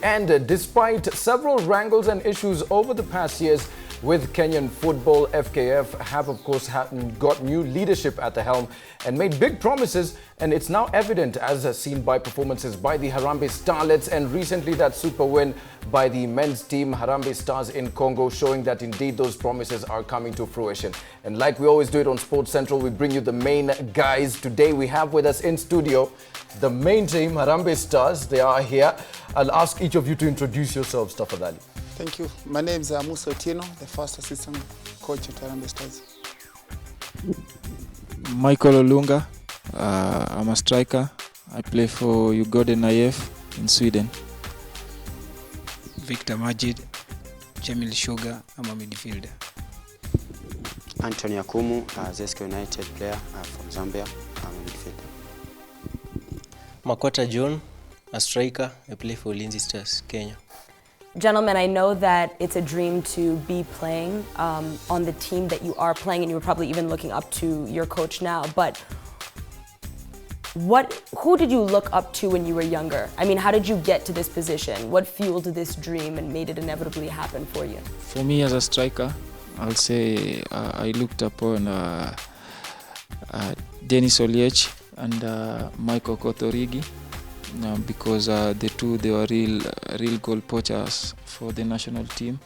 And despite several wrangles and issues over the past years with Kenyan football, FKF have of course got new leadership at the helm and made big promises, and it's now evident as seen by performances by the Harambee Starlets and recently that super win by the men's team Harambee Stars in Congo, showing that indeed those promises are coming to fruition. And like we always do it on Sports Central, we bring you the main guys. Today we have with us in studio the main team, Harambee Stars. They are here. I'll ask each of you to introduce yourselves, Tafadhali. Thank you. My name is Musa Otieno, the first assistant coach at Harambee Stars. Michael Olunga, I'm a striker. I play for Ugoden IF in Sweden. Victor Majid, Jamil Sugar, I'm a midfielder. Anthony Akumu, Zeska United player from Zambia, I'm a midfielder. Makota John, a striker, I play for Harambee Stars, Kenya. Gentlemen, I know that it's a dream to be playing on the team that you are playing, and you were probably even looking up to your coach now, but who did you look up to when you were younger? I mean, how did you get to this position? What fueled this dream and made it inevitably happen for you? For me as a striker, I'll say I looked upon Dennis Oliech and Michael Kotorigi because they were real goal poachers for the national team,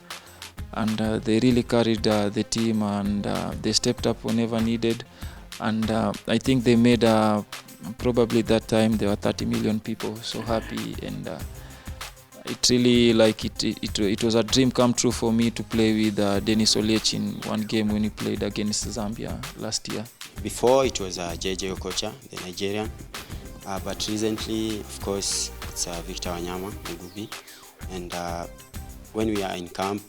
and they really carried the team, and they stepped up whenever needed, and I think they made probably that time there were 30 million people so happy, and it really it was a dream come true for me to play with Dennis Oliech in one game when he played against Zambia last year. Before it was JJ Okocha, the Nigerian, but recently, of course, it's Victor Wanyama, Ngubi, and when we are in camp,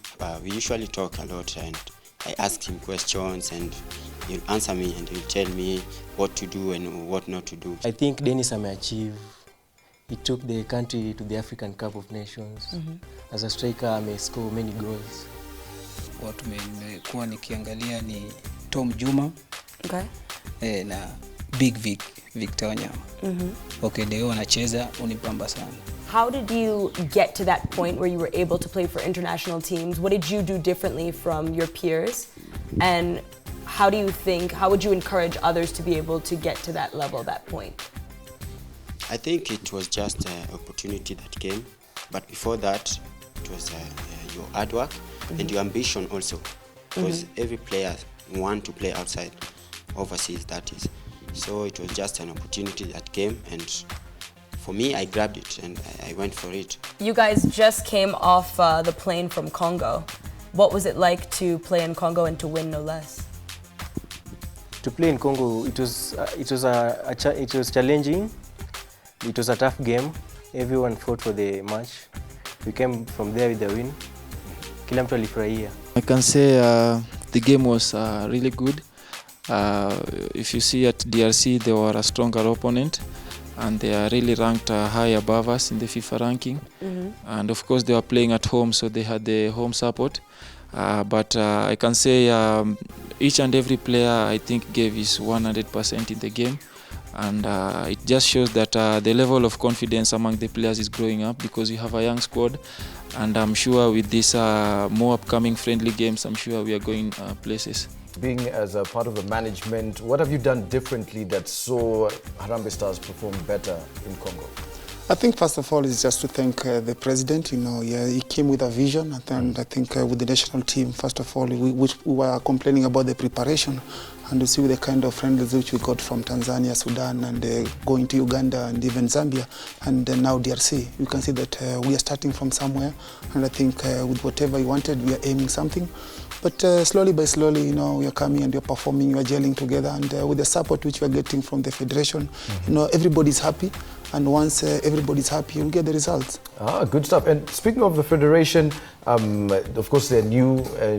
we usually talk a lot, and I ask him questions, and he'll answer me, and he'll tell me what to do and what not to do. I think Dennis ameachieve. He took the country to the African Cup of Nations. As a striker, ame score many goals. Watu nimekuwa nikiangalia ni Tom Juma, Okay. Na Big Victor Wanyama. Okay, leo anacheza unipamba sana. How did you get to that point where you were able to play for international teams? What did you do differently from your peers? And how would you encourage others to be able to get to that level, that point? I think it was just an opportunity that came, but before that, it was your hard work and your ambition also, because every player wants to play outside, overseas, that is. So it was just an opportunity that came, and for me, I grabbed it and I went for it. You guys just came off the plane from Congo. What was it like to play in Congo and to win, no less? To play in Congo, it was challenging. It was a tough game. Everyone fought for the match. We came from there with the win. Kila mtu alifurahia. I can say the game was really good. If you see at DRC, they were a stronger opponent, and they are really ranked high above us in the FIFA ranking. And of course, they were playing at home, so they had the home support. But I can say each and every player, I think, gave his 100% in the game. And it just shows that the level of confidence among the players is growing up, because we have a young squad, and I'm sure with this more upcoming friendly games, I'm sure we are going places. Being as a part of the management, what have you done differently that saw Harambee Stars perform better in Congo? I think first of all is just to thank the president. He came with a vision, and I think with the national team, first of all, we were complaining about the preparation, and to see the kind of friendlies which we got from Tanzania, Sudan, and going to Uganda and even Zambia, and now DRC. You can see that we are starting from somewhere, and I think with whatever we wanted, we are aiming something. But slowly by slowly, we are coming and we are performing, we are gelling together, and with the support which we are getting from the federation, everybody's happy. And once everybody's happy, you'll get the results. Good stuff. And speaking of the federation, of course, there are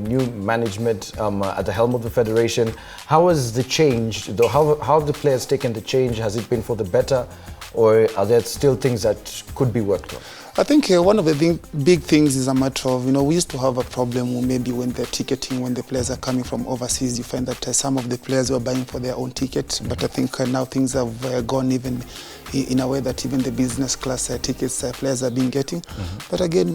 new management at the helm of the federation. How has the change? How have the players taken the change? Has it been for the better, or are there still things that could be worked on? I think one of the big things is a matter of, we used to have a problem maybe when the ticketing, when the players are coming from overseas, you find that some of the players were buying for their own ticket, but I think now things have gone even in a way that even the business class tickets players are being getting. But again,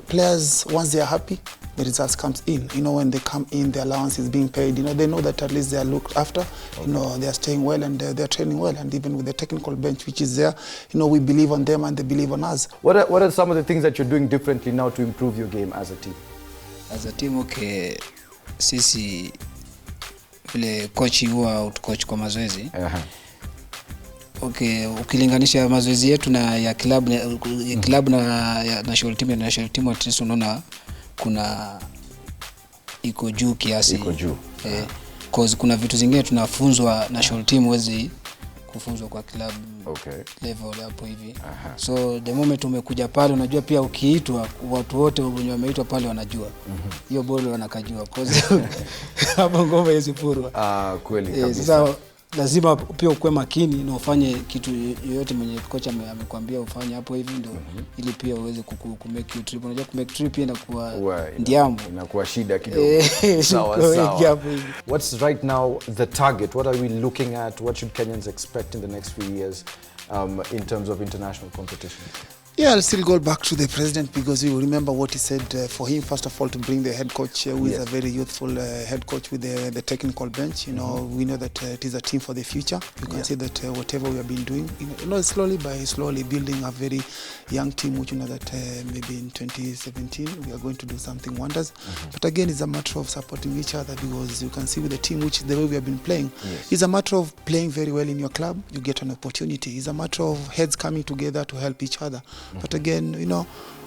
players, once they are happy, the results comes in. When they come in, the allowance is being paid. They know that at least they are looked after. They are staying well and they are training well. And even with the technical bench which is there, we believe on them and they believe on us. What are some of the things that you're doing differently now to improve your game as a team? As a team, okay, sisi vile coach huwa coach kwa mazoezi. Okay, ukilinganisha mazoezi yetu na ya club na ya national team at least unaona kuna iko juu kiasi. Iko juu. Cause kuna vitu zingine tunafunzwa national team wezi kufunzwa kwa club level hapo hivi. So the moment umekuja pale unajua pia ukiitwa watu wote wenye wameitwa pale wanajua. Hiyo ball wanakajua cause hapo ngoma yesipurwa. Kweli kabisa. Lazima pia ukue makini na ufanye kitu yoyote mwenye kocha amekwambia ufanye hapo hivi ndio ili pia uweze ku make trip. Unajua ku make trip inakuwa ndiamu, inakuwa shida kidogo. Sawa. What's right now the target? What are we looking at? What should Kenyans expect in the next few years in terms of international competition? Yeah, I'll still go back to the president because you remember what he said for him, first of all, to bring the head coach, who is a very youthful head coach with the technical bench. We know that it is a team for the future. You can see that whatever we have been doing, slowly building a very young team, which that maybe in 2017 we are going to do something wonders. But again, it's a matter of supporting each other because you can see with the team, which the way we have been playing, it's a matter of playing very well in your club. You get an opportunity. It's a matter of heads coming together to help each other. But again,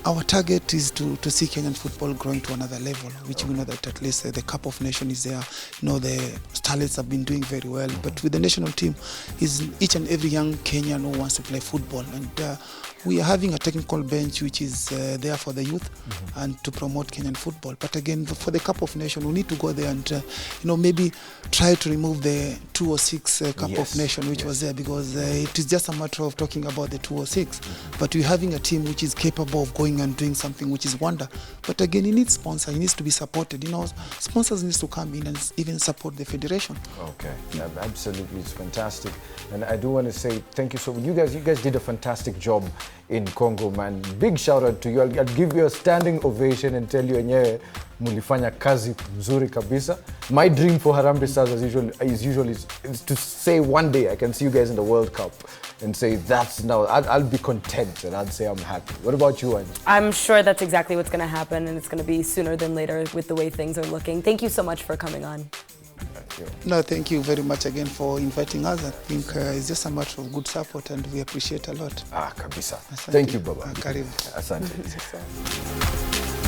our target is to see Kenyan football growing to another level, which we know that at least the Cup of Nations is there. The starlets have been doing very well. But with the national team, is each and every young Kenyan who wants to play football. And we are having a technical bench which is there for the youth and to promote Kenyan football. But again, for the Cup of Nations, we need to go there and maybe try to remove the 206 Cup of Nations which was there, because it is just a matter of talking about the 206. But we're having a team which is capable of going and doing something which is wonder. But again, it needs sponsors. It needs to be supported. Sponsors needs to come in and even support the federation. Okay, absolutely, it's fantastic. And I do want to say thank you so much. You guys did a fantastic job in Congo, man. Big shout out to you. I'll give you a standing ovation and tell you enyewe mulifanya kazi mzuri kabisa. My dream for Harambee Stars is usually to say one day I can see you guys in the World Cup and say that's now I'll be content and I'll say I'm happy. What about you, Angie? I'm sure that's exactly what's going to happen, and it's going to be sooner than later with the way things are looking. Thank you so much for coming on. No, thank you very much again for inviting us. I think it's just a matter of good support and we appreciate a lot. Kabisa. Thank you, Baba. Karibu. Asante.